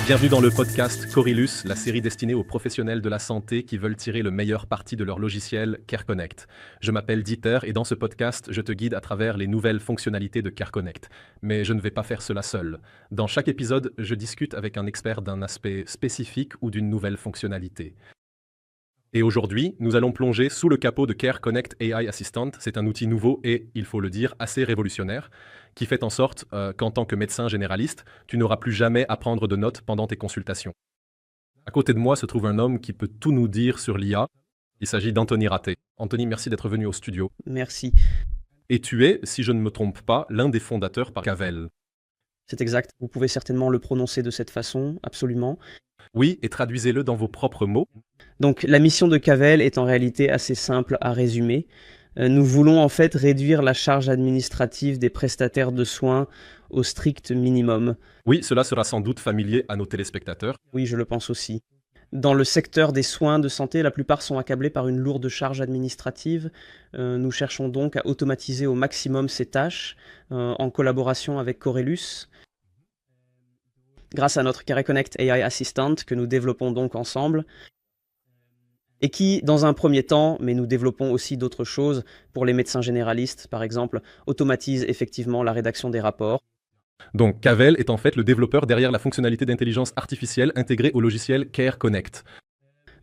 Bienvenue dans le podcast Corylus, la série destinée aux professionnels de la santé qui veulent tirer le meilleur parti de leur logiciel CareConnect. Je m'appelle Dieter et dans ce podcast, je te guide à travers les nouvelles fonctionnalités de CareConnect. Mais je ne vais pas faire cela seul. Dans chaque épisode, je discute avec un expert d'un aspect spécifique ou d'une nouvelle fonctionnalité. Et aujourd'hui, nous allons plonger sous le capot de CareConnect AI Assistant. C'est un outil nouveau et, il faut le dire, assez révolutionnaire, qui fait en sorte qu'en tant que médecin généraliste, tu n'auras plus jamais à prendre de notes pendant tes consultations. À côté de moi se trouve un homme qui peut tout nous dire sur l'IA. Il s'agit d'Anthony Raté. Anthony, merci d'être venu au studio. Merci. Et tu es, si je ne me trompe pas, l'un des fondateurs par Cavell. C'est exact. Vous pouvez certainement le prononcer de cette façon, absolument. Oui, et traduisez-le dans vos propres mots. Donc la mission de Cavell est en réalité assez simple à résumer. Nous voulons en fait réduire la charge administrative des prestataires de soins au strict minimum. Oui, cela sera sans doute familier à nos téléspectateurs. Oui, je le pense aussi. Dans le secteur des soins de santé, la plupart sont accablés par une lourde charge administrative. Nous cherchons donc à automatiser au maximum ces tâches en collaboration avec Corylus. Grâce à notre CareConnect AI Assistant que nous développons donc ensemble, et qui, dans un premier temps, mais nous développons aussi d'autres choses, pour les médecins généralistes par exemple, automatise effectivement la rédaction des rapports. Donc, Cavell est en fait le développeur derrière la fonctionnalité d'intelligence artificielle intégrée au logiciel CareConnect.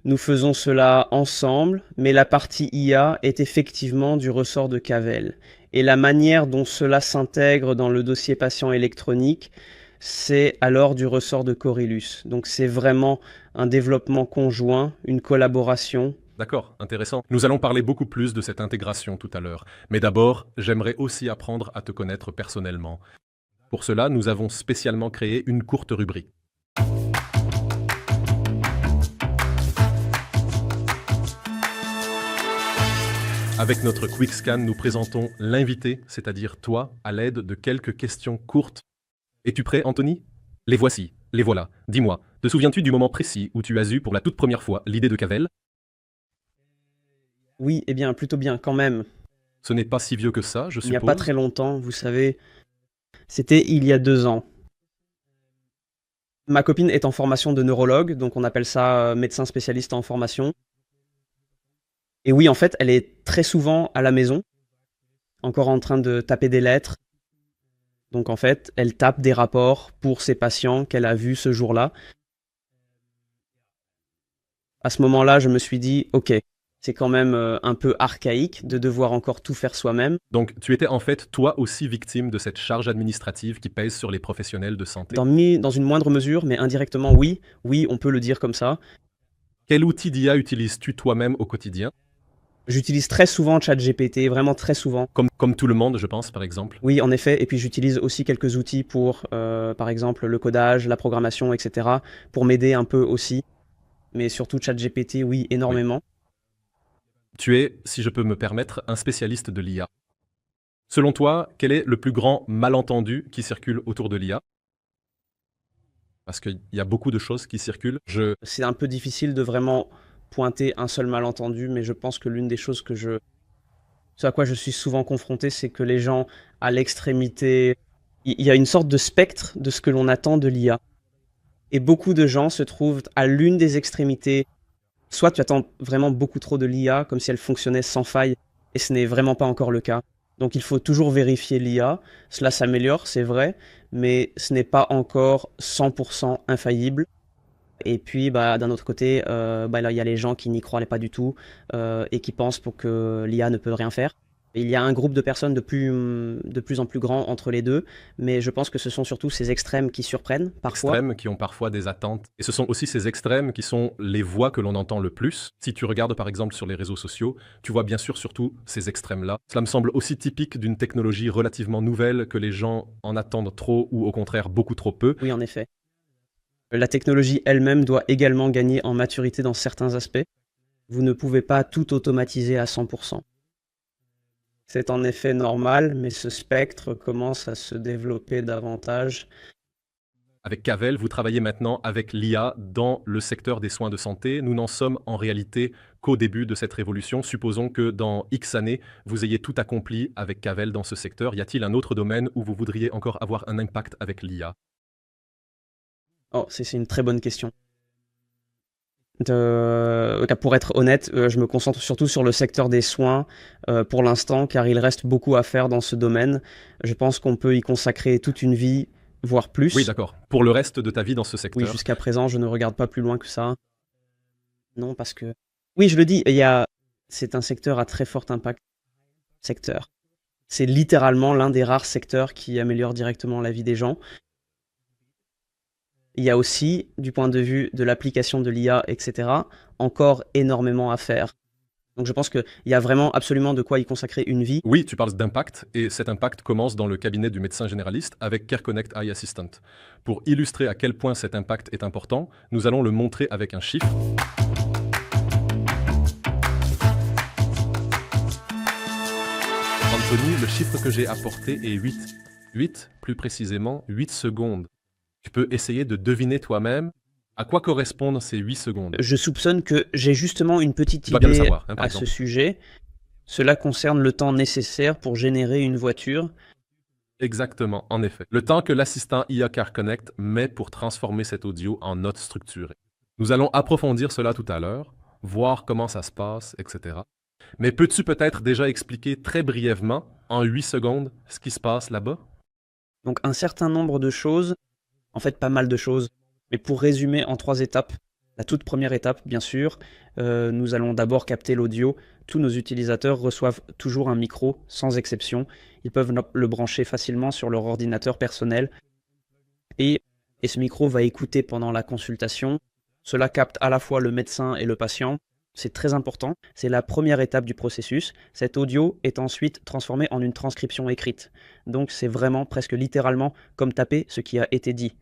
Nous faisons cela ensemble, mais la partie IA est effectivement du ressort de Cavell. Et la manière dont cela s'intègre dans le dossier patient électronique, c'est alors du ressort de Corylus. Donc c'est vraiment un développement conjoint, une collaboration. D'accord, intéressant. Nous allons parler beaucoup plus de cette intégration tout à l'heure. Mais d'abord, j'aimerais aussi apprendre à te connaître personnellement. Pour cela, nous avons spécialement créé une courte rubrique. Avec notre Quick Scan, nous présentons l'invité, c'est-à-dire toi, à l'aide de quelques questions courtes. Es-tu prêt, Anthony? Les voici, les voilà. Dis-moi, te souviens-tu du moment précis où tu as eu pour la toute première fois l'idée de Cavell? Oui, eh bien, plutôt bien quand même. Ce n'est pas si vieux que ça, je Il n'y a suppose. pas très longtemps, vous savez. C'était il y a 2 ans. Ma copine est en formation de neurologue, donc on appelle ça médecin spécialiste en formation. Et oui, en fait, elle est très souvent à la maison, encore en train de taper des lettres. Donc en fait, elle tape des rapports pour ses patients qu'elle a vus ce jour-là. À ce moment-là, je me suis dit, ok, c'est quand même un peu archaïque de devoir encore tout faire soi-même. Donc, tu étais en fait toi aussi victime de cette charge administrative qui pèse sur les professionnels de santé. Dans une moindre mesure, mais indirectement, oui, on peut le dire comme ça. Quel outil d'IA utilises-tu toi-même au quotidien? J'utilise très souvent ChatGPT, vraiment très souvent. Comme tout le monde, je pense, par exemple. Oui, en effet, et puis j'utilise aussi quelques outils pour, par exemple, le codage, la programmation, etc., pour m'aider un peu aussi. Mais surtout ChatGPT, oui, énormément. Tu es, si je peux me permettre, un spécialiste de l'IA. Selon toi, quel est le plus grand malentendu qui circule autour de l'IA? Parce qu'il y a beaucoup de choses qui circulent. C'est un peu difficile de vraiment pointer un seul malentendu, mais je pense que l'une des choses ce à quoi je suis souvent confronté, c'est que les gens, à l'extrémité, il y a une sorte de spectre de ce que l'on attend de l'IA. Et beaucoup de gens se trouvent à l'une des extrémités. Soit tu attends vraiment beaucoup trop de l'IA, comme si elle fonctionnait sans faille, et ce n'est vraiment pas encore le cas. Donc il faut toujours vérifier l'IA. Cela s'améliore, c'est vrai, mais ce n'est pas encore 100% infaillible. Et puis, d'un autre côté, là, il y a les gens qui n'y croient pas du tout et qui pensent pour que l'IA ne peut rien faire. Il y a un groupe de personnes de plus en plus grand entre les deux, mais je pense que ce sont surtout ces extrêmes qui surprennent parfois. Extrêmes qui ont parfois des attentes. Et ce sont aussi ces extrêmes qui sont les voix que l'on entend le plus. Si tu regardes par exemple sur les réseaux sociaux, tu vois bien sûr surtout ces extrêmes-là. Cela me semble aussi typique d'une technologie relativement nouvelle que les gens en attendent trop ou au contraire beaucoup trop peu. Oui, en effet. La technologie elle-même doit également gagner en maturité dans certains aspects. Vous ne pouvez pas tout automatiser à 100%. C'est en effet normal, mais ce spectre commence à se développer davantage. Avec Cavell, vous travaillez maintenant avec l'IA dans le secteur des soins de santé. Nous n'en sommes en réalité qu'au début de cette révolution. Supposons que dans X années, vous ayez tout accompli avec Cavell dans ce secteur. Y a-t-il un autre domaine où vous voudriez encore avoir un impact avec l'IA? Oh, c'est une très bonne question. Pour être honnête, je me concentre surtout sur le secteur des soins pour l'instant, car il reste beaucoup à faire dans ce domaine. Je pense qu'on peut y consacrer toute une vie, voire Oui, plus. d'accord. Pour le reste de ta vie dans ce Oui, secteur. jusqu'à présent, je ne regarde pas plus loin que ça. Non, parce que oui, je le dis, c'est un secteur à très fort impact. Secteur. C'est littéralement l'un des rares secteurs qui améliore directement la vie des gens. Il y a aussi, du point de vue de l'application de l'IA, etc., encore énormément à faire. Donc je pense qu'il y a vraiment absolument de quoi y consacrer une vie. Oui, tu parles d'impact, et cet impact commence dans le cabinet du médecin généraliste avec CareConnect Eye Assistant. Pour illustrer à quel point cet impact est important, nous allons le montrer avec un chiffre. Anthony, le chiffre que j'ai apporté est 8. 8, plus précisément 8 secondes. Tu peux essayer de deviner toi-même à quoi correspondent ces 8 secondes. Je soupçonne que j'ai justement une petite Tu dois bien le idée savoir, par à ce exemple. sujet. Cela concerne le temps nécessaire pour générer une voiture. Exactement, en effet. Le temps que l'assistant IA CareConnect met pour transformer cet audio en notes structurées. Nous allons approfondir cela tout à l'heure, voir comment ça se passe, etc. Mais peux-tu peut-être déjà expliquer très brièvement, en 8 secondes, ce qui se passe là-bas? Donc un certain nombre de choses, en fait pas mal de choses, mais pour résumer en 3 étapes. La toute première étape, bien sûr, nous allons d'abord capter l'audio. Tous nos utilisateurs reçoivent toujours un micro, sans exception. Ils peuvent le brancher facilement sur leur ordinateur personnel. Et ce micro va écouter pendant la consultation. Cela capte à la fois le médecin et le patient. C'est très important. C'est la première étape du processus. Cet audio est ensuite transformé en une transcription écrite. Donc c'est vraiment presque littéralement comme taper ce qui a été dit.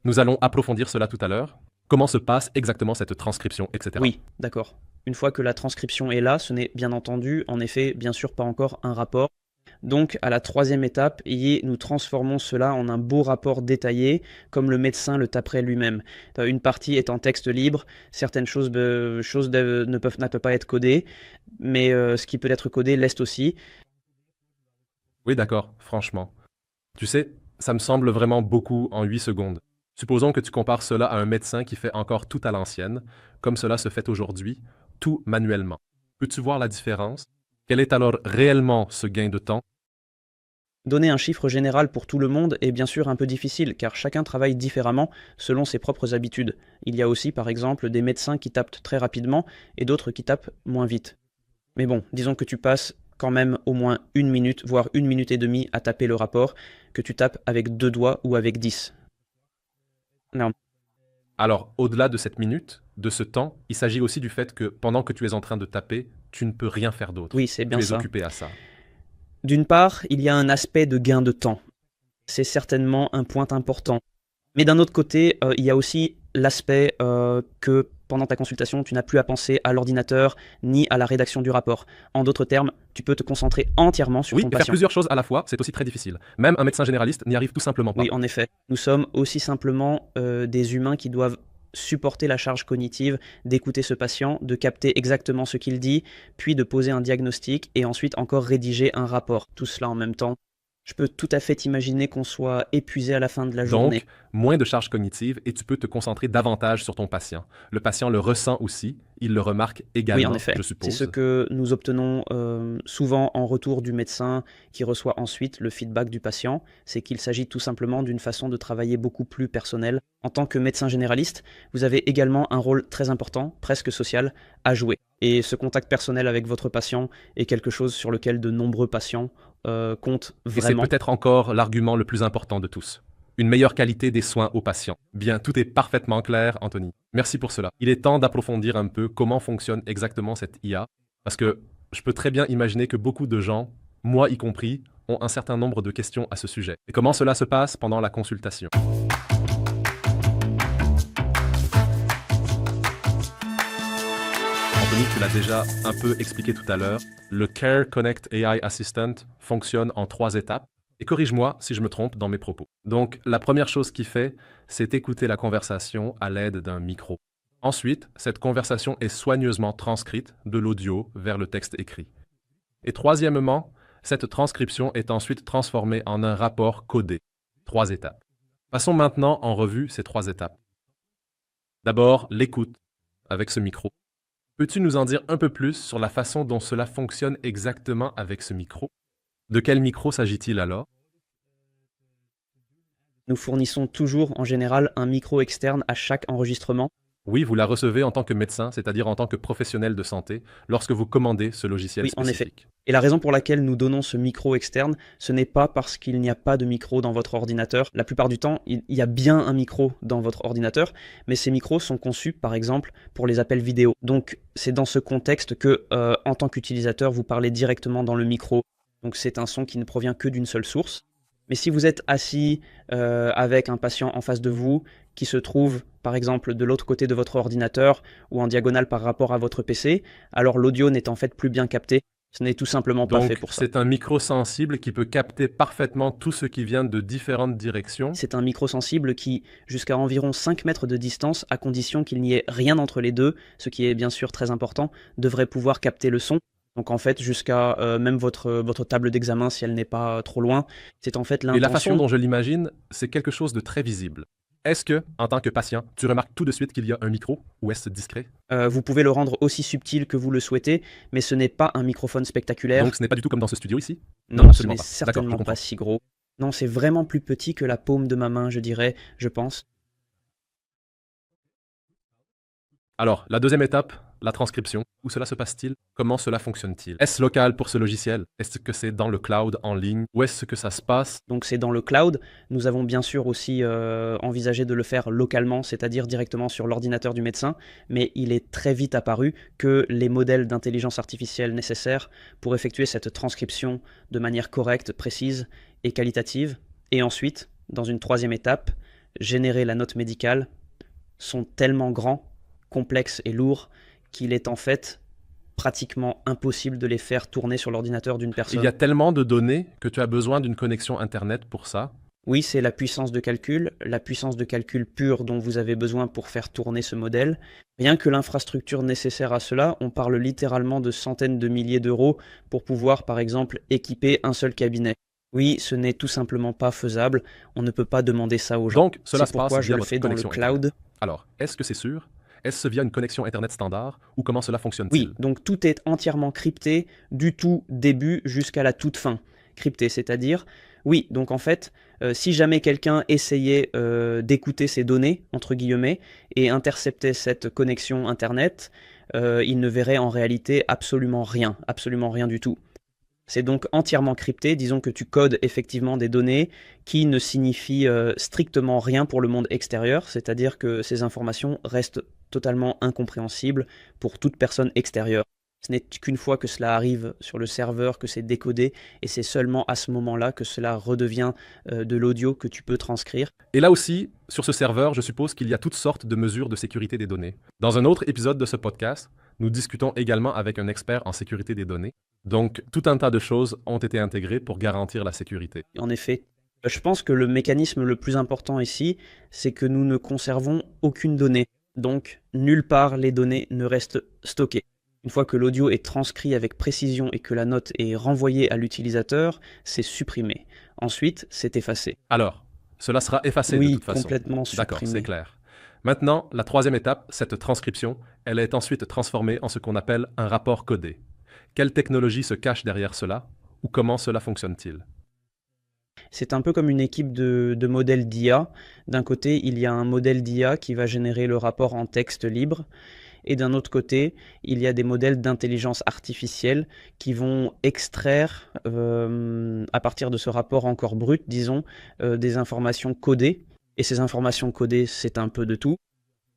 Nous allons approfondir cela tout à l'heure. Comment se passe exactement cette transcription, etc. Oui, d'accord. Une fois que la transcription est là, ce n'est bien entendu, en effet, bien sûr pas encore un rapport. Donc à la troisième étape, nous transformons cela en un beau rapport détaillé, comme le médecin le taperait lui-même. Une partie est en texte libre, certaines choses ne peuvent pas être codées, mais ce qui peut être codé l'est aussi. Oui, d'accord, franchement. Tu sais, ça me semble vraiment beaucoup en 8 secondes. Supposons que tu compares cela à un médecin qui fait encore tout à l'ancienne, comme cela se fait aujourd'hui, tout manuellement. Peux-tu voir la différence? Quel est alors réellement ce gain de temps? Donner un chiffre général pour tout le monde est bien sûr un peu difficile, car chacun travaille différemment selon ses propres habitudes. Il y a aussi par exemple des médecins qui tapent très rapidement et d'autres qui tapent moins vite. Mais bon, disons que tu passes quand même au moins 1 minute, voire 1 minute et demie à taper le rapport, que tu tapes avec 2 doigts ou avec 10. Non, Alors, au-delà de cette minute, de ce temps, il s'agit aussi du fait que pendant que tu es en train de taper, tu ne peux rien faire d'autre. oui, c'est bien Tu es ça. occupé à ça. D'une part, il y a un aspect de gain de temps. C'est certainement un point important. Mais d'un autre côté, il y a aussi l'aspect que pendant ta consultation, tu n'as plus à penser à l'ordinateur ni à la rédaction du rapport. En d'autres termes, tu peux te concentrer entièrement sur Oui, ton et faire patient. plusieurs choses à la fois, c'est aussi très difficile. Même un médecin généraliste n'y arrive tout simplement pas. Oui, en effet. Nous sommes aussi simplement des humains qui doivent supporter la charge cognitive d'écouter ce patient, de capter exactement ce qu'il dit, puis de poser un diagnostic et ensuite encore rédiger un rapport. Tout cela en même temps. Je peux tout à fait imaginer qu'on soit épuisé à la fin de la journée. Donc, moins de charge cognitive et tu peux te concentrer davantage sur ton patient. Le patient le ressent aussi, il le remarque également, Oui, en effet. je C'est suppose. ce que nous obtenons souvent en retour du médecin qui reçoit ensuite le feedback du patient. C'est qu'il s'agit tout simplement d'une façon de travailler beaucoup plus personnelle. En tant que médecin généraliste, vous avez également un rôle très important, presque social, à jouer. Et ce contact personnel avec votre patient est quelque chose sur lequel de nombreux patients comptent Et c'est vraiment. peut-être encore l'argument le plus important de tous. Une meilleure qualité des soins aux patients. Bien, tout est parfaitement clair, Anthony. Merci pour cela. Il est temps d'approfondir un peu comment fonctionne exactement cette IA, parce que je peux très bien imaginer que beaucoup de gens, moi y compris, ont un certain nombre de questions à ce sujet. Et comment cela se passe pendant la consultation? Anthony, tu l'as déjà un peu expliqué tout à l'heure. Le CareConnect AI Assistant fonctionne en 3 étapes. Et corrige-moi si je me trompe dans mes propos. Donc, la première chose qu'il fait, c'est écouter la conversation à l'aide d'un micro. Ensuite, cette conversation est soigneusement transcrite de l'audio vers le texte écrit. Et troisièmement, cette transcription est ensuite transformée en un rapport codé. 3 étapes. Passons maintenant en revue ces 3 étapes. D'abord, l'écoute avec ce micro. Peux-tu nous en dire un peu plus sur la façon dont cela fonctionne exactement avec ce micro? De quel micro s'agit-il alors? Nous fournissons toujours en général un micro externe à chaque enregistrement. Oui, vous la recevez en tant que médecin, c'est-à-dire en tant que professionnel de santé, lorsque vous commandez ce logiciel Oui, en effet. spécifique. Et la raison pour laquelle nous donnons ce micro externe, ce n'est pas parce qu'il n'y a pas de micro dans votre ordinateur. La plupart du temps, il y a bien un micro dans votre ordinateur, mais ces micros sont conçus, par exemple, pour les appels vidéo. Donc, c'est dans ce contexte que, en tant qu'utilisateur, vous parlez directement dans le micro. Donc, c'est un son qui ne provient que d'une seule source. Mais si vous êtes assis avec un patient en face de vous, qui se trouve, par exemple, de l'autre côté de votre ordinateur ou en diagonale par rapport à votre PC, alors l'audio n'est en fait plus bien capté. Ce n'est tout simplement pas fait Donc, pour ça. c'est un micro sensible qui peut capter parfaitement tout ce qui vient de différentes directions. C'est un micro sensible qui, jusqu'à environ 5 mètres de distance, à condition qu'il n'y ait rien entre les deux, ce qui est bien sûr très important, devrait pouvoir capter le son. Donc en fait, jusqu'à même votre table d'examen, si elle n'est pas trop loin, c'est en fait Et la façon l'intention. dont je l'imagine, c'est quelque chose de très visible. Est-ce que, en tant que patient, tu remarques tout de suite qu'il y a un micro ou est-ce discret? Vous pouvez le rendre aussi subtil que vous le souhaitez, mais ce n'est pas un microphone spectaculaire. Donc, ce n'est pas du tout comme dans ce studio ici? Non, ce absolument n'est pas. D'accord, je certainement comprends. pas si gros. Non, c'est vraiment plus petit que la paume de ma main, je dirais, je pense. Alors, la deuxième étape, la transcription. Où cela se passe-t-il? Comment cela fonctionne-t-il? Est-ce local pour ce logiciel? Est-ce que c'est dans le cloud en ligne? Où est-ce que ça se passe? Donc c'est dans le cloud. Nous avons bien sûr aussi envisagé de le faire localement, c'est-à-dire directement sur l'ordinateur du médecin, mais il est très vite apparu que les modèles d'intelligence artificielle nécessaires pour effectuer cette transcription de manière correcte, précise et qualitative, et ensuite, dans une troisième étape, générer la note médicale, sont tellement grands, complexes et lourds qu'il est en fait pratiquement impossible de les faire tourner sur l'ordinateur d'une Il personne. y a tellement de données que tu as besoin d'une connexion Internet pour ça. Oui, c'est la puissance de calcul pure dont vous avez besoin pour faire tourner ce modèle. Rien que l'infrastructure nécessaire à cela, on parle littéralement de centaines de milliers d'euros pour pouvoir, par exemple, équiper un seul cabinet. Oui, ce n'est tout simplement pas faisable. On ne peut pas demander ça aux gens. Donc, cela C'est se passe pourquoi je via le votre fais dans le connexion Internet. cloud. Alors, est-ce que c'est sûr? Est-ce via une connexion Internet standard ou comment cela fonctionne-t-il? Oui, donc tout est entièrement crypté du tout début jusqu'à la toute fin. Crypté, c'est-à-dire, oui, donc en fait, si jamais quelqu'un essayait d'écouter ces données, entre guillemets, et interceptait cette connexion Internet, il ne verrait en réalité absolument rien du tout. C'est donc entièrement crypté, disons que tu codes effectivement des données qui ne signifient strictement rien pour le monde extérieur, c'est-à-dire que ces informations restent totalement incompréhensibles pour toute personne extérieure. Ce n'est qu'une fois que cela arrive sur le serveur que c'est décodé, et c'est seulement à ce moment-là que cela redevient de l'audio que tu peux transcrire. Et là aussi, sur ce serveur, je suppose qu'il y a toutes sortes de mesures de sécurité des données. Dans un autre épisode de ce podcast, nous discutons également avec un expert en sécurité des données. Donc, tout un tas de choses ont été intégrées pour garantir la sécurité. En effet, je pense que le mécanisme le plus important ici, c'est que nous ne conservons aucune donnée. Donc, nulle part les données ne restent stockées. Une fois que l'audio est transcrit avec précision et que la note est renvoyée à l'utilisateur, c'est supprimé. Ensuite, c'est effacé. Alors, cela sera effacé de Oui, toute façon. complètement D'accord, c'est supprimé. clair. Maintenant, la troisième étape, cette transcription, elle est ensuite transformée en ce qu'on appelle un rapport codé. Quelle technologie se cache derrière cela ou comment cela fonctionne-t-il? C'est un peu comme une équipe de modèles d'IA. D'un côté, il y a un modèle d'IA qui va générer le rapport en texte libre. Et d'un autre côté, il y a des modèles d'intelligence artificielle qui vont extraire, à partir de ce rapport encore brut, disons, des informations codées. Et ces informations codées, c'est un peu de tout.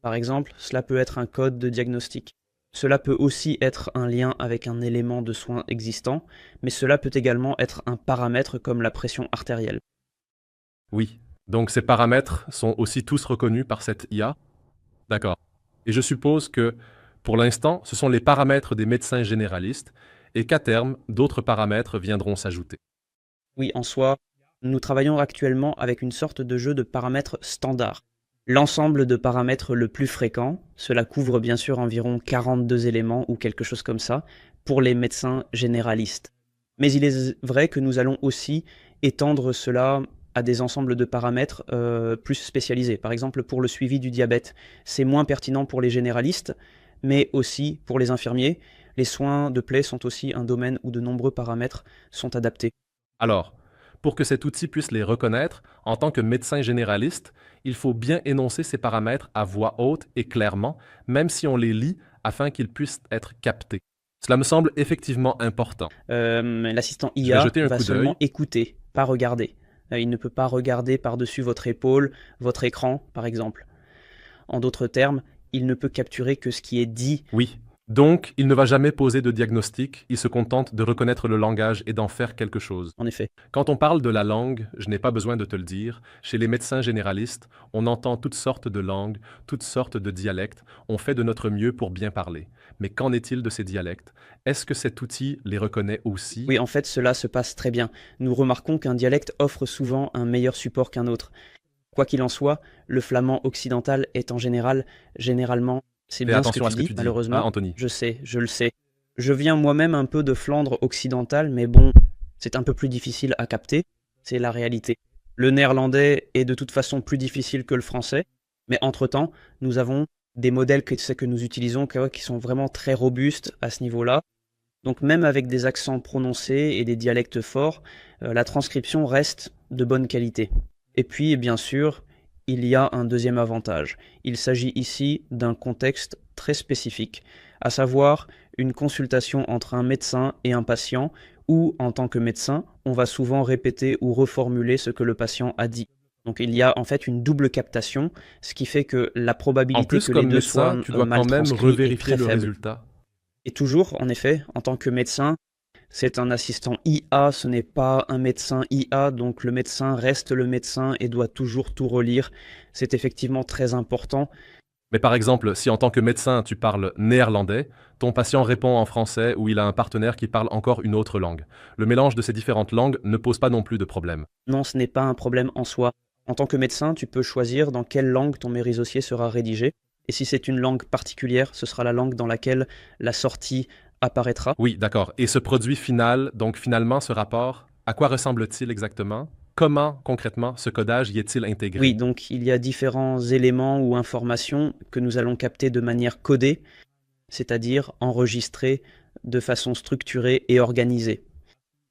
Par exemple, cela peut être un code de diagnostic. Cela peut aussi être un lien avec un élément de soin existant, mais cela peut également être un paramètre comme la pression artérielle. Oui. Donc ces paramètres sont aussi tous reconnus par cette IA? D'accord. Et je suppose que, pour l'instant, ce sont les paramètres des médecins généralistes et qu'à terme, d'autres paramètres viendront s'ajouter. Oui, en soi, nous travaillons actuellement avec une sorte de jeu de paramètres standard. L'ensemble de paramètres le plus fréquent, cela couvre bien sûr environ 42 éléments ou quelque chose comme ça, pour les médecins généralistes. Mais il est vrai que nous allons aussi étendre cela à des ensembles de paramètres plus spécialisés. Par exemple, pour le suivi du diabète, c'est moins pertinent pour les généralistes, mais aussi pour les infirmiers. Les soins de plaie sont aussi un domaine où de nombreux paramètres sont adaptés. Alors, pour que cet outil puisse les reconnaître, en tant que médecin généraliste, il faut bien énoncer ces paramètres à voix haute et clairement, même si on les lit, afin qu'ils puissent être captés. Cela me semble effectivement important. L'assistant Je vais IA jeter un va coup d'œil. seulement écouter, pas regarder. Il ne peut pas regarder par-dessus votre épaule, votre écran, par exemple. En d'autres termes, il ne peut capturer que ce qui est dit. Oui. Donc, il ne va jamais poser de diagnostic, il se contente de reconnaître le langage et d'en faire quelque chose. En effet. Quand on parle de la langue, je n'ai pas besoin de te le dire, chez les médecins généralistes, on entend toutes sortes de langues, toutes sortes de dialectes, on fait de notre mieux pour bien parler. Mais qu'en est-il de ces dialectes? Est-ce que cet outil les reconnaît aussi? Oui, en fait, cela se passe très bien. Nous remarquons qu'un dialecte offre souvent un meilleur support qu'un autre. Quoi qu'il en soit, le flamand occidental est en généralement, c'est Fais bien ce que attention à tu ce que dis, tu dis, hein, malheureusement. Anthony. Je sais, je le sais. Je viens moi-même un peu de Flandre occidentale, mais bon, c'est un peu plus difficile à capter, c'est la réalité. Le néerlandais est de toute façon plus difficile que le français, mais entre-temps, nous avons des modèles que nous utilisons qui sont vraiment très robustes à ce niveau-là. Donc même avec des accents prononcés et des dialectes forts, la transcription reste de bonne qualité. Et puis, bien sûr, il y a un deuxième avantage. Il s'agit ici d'un contexte très spécifique, à savoir une consultation entre un médecin et un patient, où, en tant que médecin, on va souvent répéter ou reformuler ce que le patient a dit. Donc il y a en fait une double captation, ce qui fait que la En probabilité plus, que les comme deux soient médecin, tu dois mal quand même transcrits est revérifier très le faible. résultat. Et toujours, en effet, en tant que médecin, c'est un assistant IA, ce n'est pas un médecin IA, donc le médecin reste le médecin et doit toujours tout relire. C'est effectivement très important. Mais par exemple, si en tant que médecin tu parles néerlandais, ton patient répond en français ou il a un partenaire qui parle encore une autre langue. Le mélange de ces différentes langues ne pose pas non plus de problème. Non, ce n'est pas un problème en soi. En tant que médecin, tu peux choisir dans quelle langue ton mérisossier sera rédigé. Et si c'est une langue particulière, ce sera la langue dans laquelle la sortie apparaîtra. Oui, d'accord. Et ce produit final, donc finalement ce rapport, à quoi ressemble-t-il exactement? Comment concrètement ce codage y est-il Oui, intégré? donc il y a différents éléments ou informations que nous allons capter de manière codée, c'est-à-dire enregistrée de façon structurée et organisée.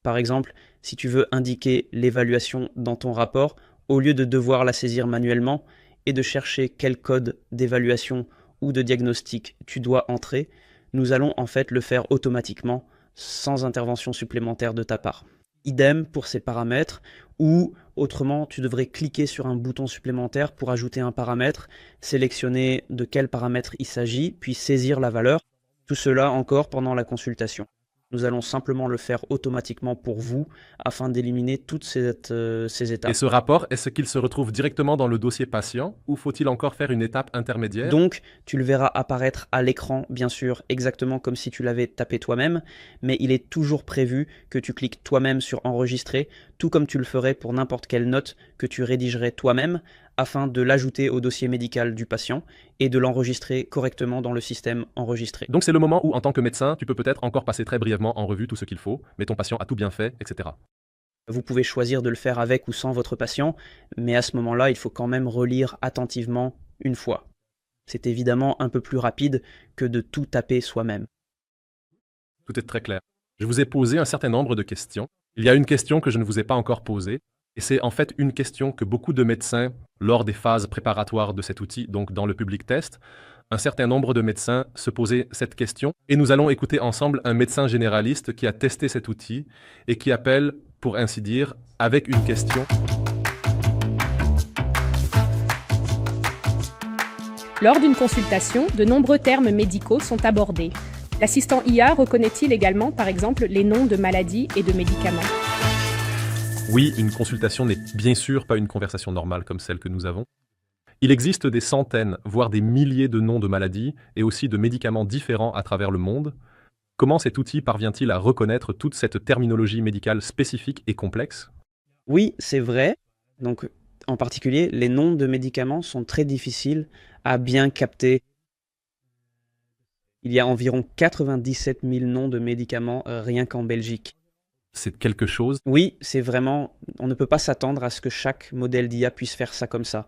Par exemple, si tu veux indiquer l'évaluation dans ton rapport, au lieu de devoir la saisir manuellement et de chercher quel code d'évaluation ou de diagnostic tu dois entrer, nous allons en fait le faire automatiquement, sans intervention supplémentaire de ta part. Idem pour ces paramètres, ou autrement, tu devrais cliquer sur un bouton supplémentaire pour ajouter un paramètre, sélectionner de quel paramètre il s'agit, puis saisir la valeur. Tout cela encore pendant la consultation. Nous allons simplement le faire automatiquement pour vous afin d'éliminer toutes ces Et étapes. ce rapport, est-ce qu'il se retrouve directement dans le dossier patient ou faut-il encore faire une étape intermédiaire? Donc, tu le verras apparaître à l'écran, bien sûr, exactement comme si tu l'avais tapé toi-même, mais il est toujours prévu que tu cliques toi-même sur enregistrer, tout comme tu le ferais pour n'importe quelle note que tu rédigerais toi-même, afin de l'ajouter au dossier médical du patient et de l'enregistrer correctement dans le système enregistré. Donc c'est le moment où, en tant que médecin, tu peux peut-être encore passer très brièvement en revue tout ce qu'il faut, mais ton patient a tout bien fait, etc. Vous pouvez choisir de le faire avec ou sans votre patient, mais à ce moment-là, il faut quand même relire attentivement une fois. C'est évidemment un peu plus rapide que de tout taper soi-même. Tout est très clair. Je vous ai posé un certain nombre de questions. Il y a une question que je ne vous ai pas encore posée, et c'est en fait une question que beaucoup de médecins, lors des phases préparatoires de cet outil, donc dans le public test, un certain nombre de médecins se posaient cette question, et nous allons écouter ensemble un médecin généraliste qui a testé cet outil et qui appelle, pour ainsi dire, avec une question. Lors d'une consultation, de nombreux termes médicaux sont abordés. L'assistant IA reconnaît-il également, par exemple, les noms de maladies et de médicaments? Oui, une consultation n'est bien sûr pas une conversation normale comme celle que nous avons. Il existe des centaines, voire des milliers de noms de maladies et aussi de médicaments différents à travers le monde. Comment cet outil parvient-il à reconnaître toute cette terminologie médicale spécifique et complexe? Oui, c'est vrai. Donc, en particulier, les noms de médicaments sont très difficiles à bien capter. Il y a environ 97 000 noms de médicaments rien qu'en Belgique. C'est quelque chose. Oui, c'est vraiment, on ne peut pas s'attendre à ce que chaque modèle d'IA puisse faire ça comme ça.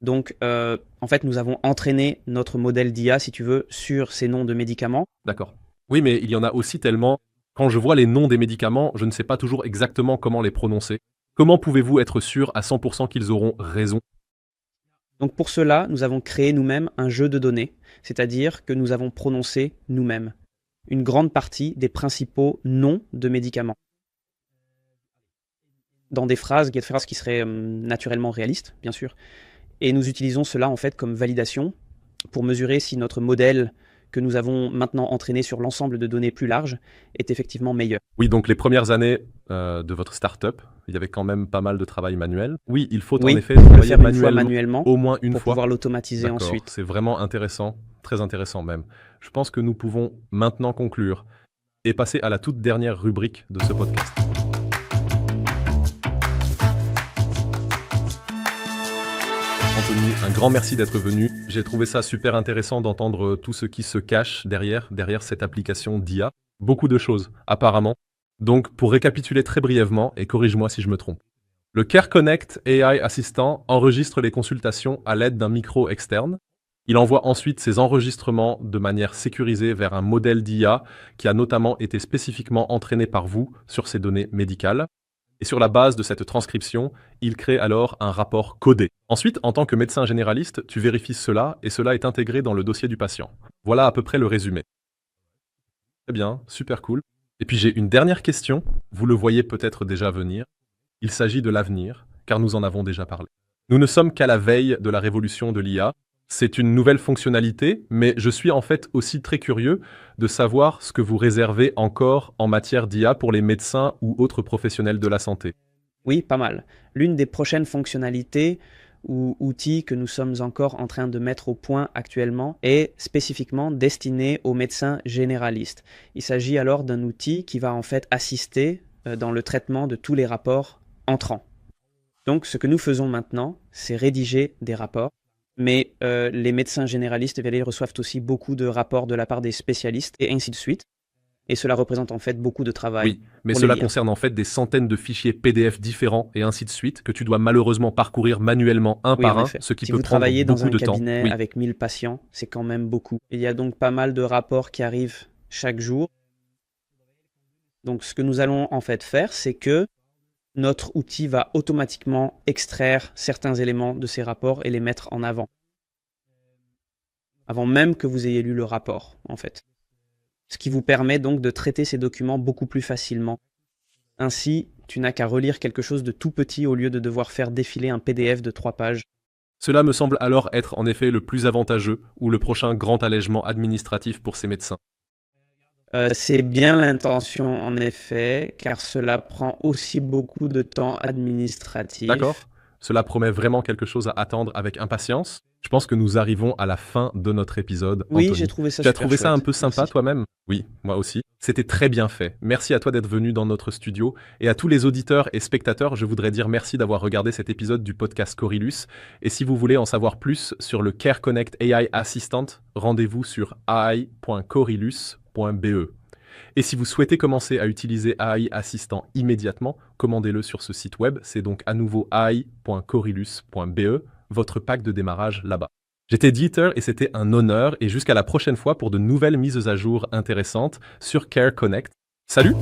Donc, en fait, nous avons entraîné notre modèle d'IA, si tu veux, sur ces noms de médicaments. D'accord. Oui, mais il y en a aussi tellement. Quand je vois les noms des médicaments, je ne sais pas toujours exactement comment les prononcer. Comment pouvez-vous être sûr à 100% qu'ils auront raison? Donc, pour cela, nous avons créé nous-mêmes un jeu de données, c'est-à-dire que nous avons prononcé nous-mêmes une grande partie des principaux noms de médicaments dans des phrases qui seraient naturellement réalistes, bien sûr. Et nous utilisons cela en fait comme validation pour mesurer si notre modèle que nous avons maintenant entraîné sur l'ensemble de données plus larges est effectivement meilleur. Oui, donc les premières années de votre start-up, il y avait quand même pas mal de travail manuel. Oui, il faut en Oui, effet on peut le travailler faire une fois manuellement au moins une pour fois. pouvoir l'automatiser D'accord, ensuite. c'est vraiment intéressant, très intéressant même. Je pense que nous pouvons maintenant conclure et passer à la toute dernière rubrique de ce podcast. Anthony, un grand merci d'être venu. J'ai trouvé ça super intéressant d'entendre tout ce qui se cache derrière cette application d'IA. Beaucoup de choses, apparemment. Donc, pour récapituler très brièvement, et corrige-moi si je me trompe. Le Care Connect AI Assistant enregistre les consultations à l'aide d'un micro externe. Il envoie ensuite ces enregistrements de manière sécurisée vers un modèle d'IA qui a notamment été spécifiquement entraîné par vous sur ces données médicales. Et sur la base de cette transcription, il crée alors un rapport codé. Ensuite, en tant que médecin généraliste, tu vérifies cela et cela est intégré dans le dossier du patient. Voilà à peu près le résumé. Très bien, super cool. Et puis j'ai une dernière question, vous le voyez peut-être déjà venir. Il s'agit de l'avenir, car nous en avons déjà parlé. Nous ne sommes qu'à la veille de la révolution de l'IA. C'est une nouvelle fonctionnalité, mais je suis en fait aussi très curieux de savoir ce que vous réservez encore en matière d'IA pour les médecins ou autres professionnels de la santé. Oui, pas mal. L'une des prochaines fonctionnalités ou outils que nous sommes encore en train de mettre au point actuellement est spécifiquement destiné aux médecins généralistes. Il s'agit alors d'un outil qui va en fait assister dans le traitement de tous les rapports entrants. Donc ce que nous faisons maintenant, c'est rédiger des rapports, mais les médecins généralistes ils reçoivent aussi beaucoup de rapports de la part des spécialistes et ainsi de suite. Et cela représente en fait beaucoup de travail. Oui, mais pour cela les lire. concerne en fait des centaines de fichiers PDF différents et ainsi de suite que tu dois malheureusement parcourir manuellement un Oui, par en un, effet. ce qui Si peut vous prendre travaillez dans beaucoup un de temps. cabinet Oui. avec 1000 patients, c'est quand même beaucoup. Il y a donc pas mal de rapports qui arrivent chaque jour. Donc ce que nous allons en fait faire, c'est que notre outil va automatiquement extraire certains éléments de ces rapports et les mettre en avant. Avant même que vous ayez lu le rapport, en fait. Ce qui vous permet donc de traiter ces documents beaucoup plus facilement. Ainsi, tu n'as qu'à relire quelque chose de tout petit au lieu de devoir faire défiler un PDF de 3 pages. Cela me semble alors être en effet le plus avantageux ou le prochain grand allègement administratif pour ces médecins. C'est bien l'intention en effet, car cela prend aussi beaucoup de temps administratif. D'accord? Cela promet vraiment quelque chose à attendre avec impatience. Je pense que nous arrivons à la fin de notre épisode. Oui, Anthony. j'ai trouvé ça Tu as super trouvé ça un chouette. peu sympa Merci. toi-même? Oui, moi aussi. C'était très bien fait. Merci à toi d'être venu dans notre studio. Et à tous les auditeurs et spectateurs, je voudrais dire merci d'avoir regardé cet épisode du podcast Corylus. Et si vous voulez en savoir plus sur le Care Connect AI Assistant, rendez-vous sur ai.corylus.be. Et si vous souhaitez commencer à utiliser AI Assistant immédiatement, commandez-le sur ce site web. C'est donc à nouveau ai.corylus.be, votre pack de démarrage là-bas. J'étais Dieter et c'était un honneur. Et jusqu'à la prochaine fois pour de nouvelles mises à jour intéressantes sur Care Connect. Salut!